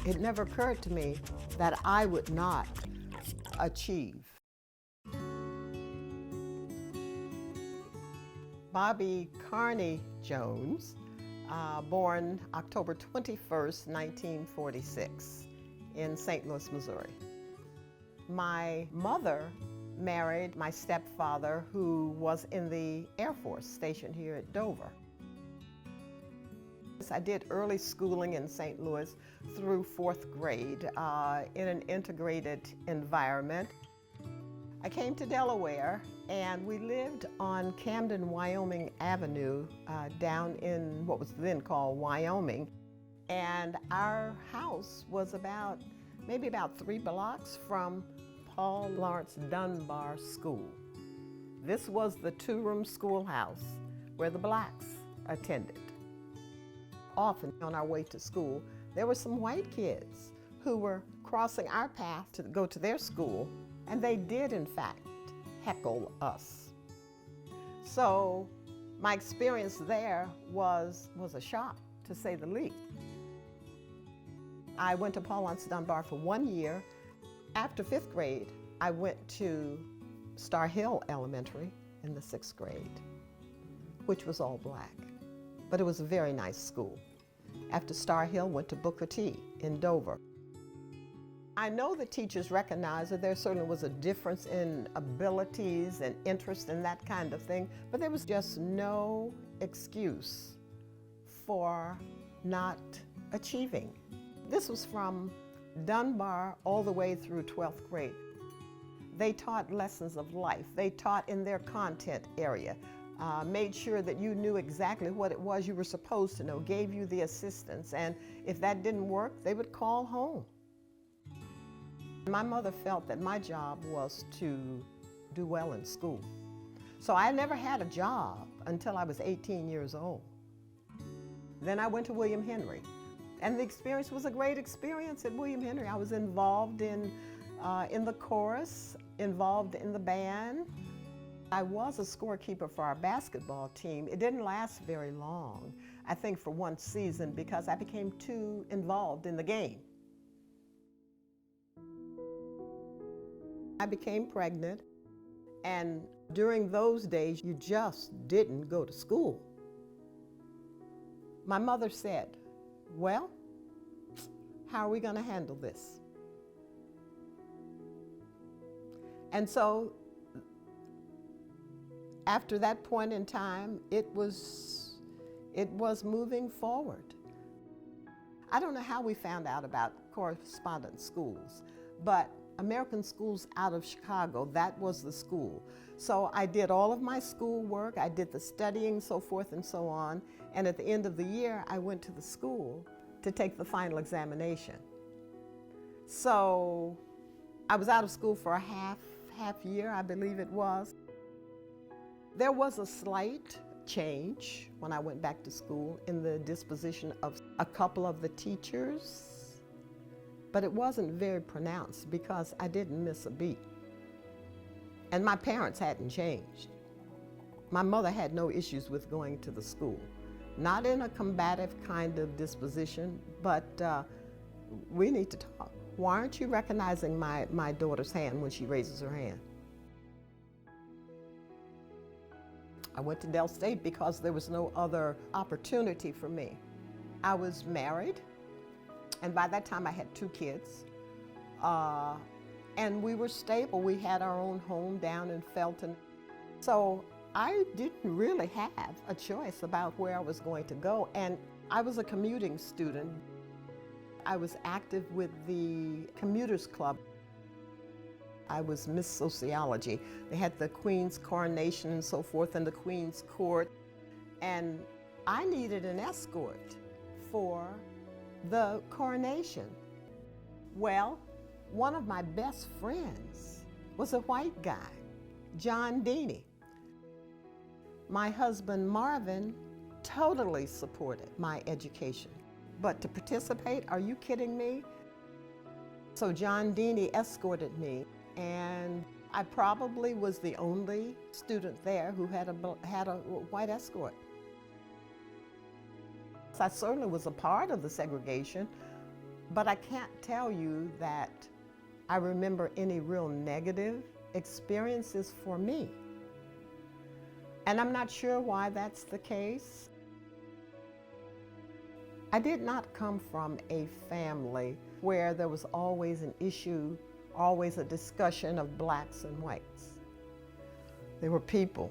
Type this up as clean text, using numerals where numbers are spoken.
It never occurred to me that I would not achieve. Bobby Carney Jones, born October 21st, 1946, in St. Louis, Missouri. My mother married my stepfather, who was in the Air Force stationed here at Dover. I did early schooling in St. Louis through fourth grade in an integrated environment. I came to Delaware, and we lived on Camden, Wyoming Avenue down in what was then called Wyoming. And our house was maybe about 3 blocks from Paul Laurence Dunbar School. This was the 2-room schoolhouse where the blacks attended. Often on our way to school, there were some white kids who were crossing our path to go to their school, and they did, in fact, heckle us. So my experience there was a shock, to say the least. I went to Paul Laurence Dunbar for 1 year. After 5th grade, I went to Star Hill Elementary in the 6th grade, which was all black. But it was a very nice school. After Star Hill, went to Booker T in Dover. I know the teachers recognized that there certainly was a difference in abilities and interest in that kind of thing, but there was just no excuse for not achieving. This was from Dunbar all the way through 12th grade. They taught lessons of life. They taught in their content area. Made sure that you knew exactly what it was you were supposed to know, gave you the assistance, and if that didn't work, they would call home. My mother felt that my job was to do well in school. So I never had a job until I was 18 years old. Then I went to William Henry, and the experience was a great experience at William Henry. I was involved in the chorus, involved in the band. I was a scorekeeper for our basketball team. It didn't last very long, I think for 1 season, because I became too involved in the game. I became pregnant, and during those days, you just didn't go to school. My mother said, "Well, how are we going to handle this?" And so after that point in time, it was moving forward. I don't know how we found out about correspondence schools, but American Schools out of Chicago, that was the school. So I did all of my school work, I did the studying, so forth and so on, and at the end of the year, I went to the school to take the final examination. So I was out of school for a half year, I believe it was. There was a slight change when I went back to school in the disposition of a couple of the teachers, but it wasn't very pronounced because I didn't miss a beat. And my parents hadn't changed. My mother had no issues with going to the school, not in a combative kind of disposition, but we need to talk. Why aren't you recognizing my daughter's hand when she raises her hand? I went to Del State because there was no other opportunity for me. I was married, and by that time I had 2 kids, and we were stable. We had our own home down in Felton. So I didn't really have a choice about where I was going to go, and I was a commuting student. I was active with the Commuters Club. I was Miss Sociology. They had the Queen's Coronation and so forth, and the Queen's Court. And I needed an escort for the coronation. Well, one of my best friends was a white guy, John Deaney. My husband, Marvin, totally supported my education. But to participate, are you kidding me? So John Deaney escorted me, and I probably was the only student there who had a white escort. I certainly was a part of the segregation, But I can't tell you that I remember any real negative experiences for me. And I'm not sure why that's the case. I did not come from a family where there was always an issue, always a discussion of blacks and whites. They were people.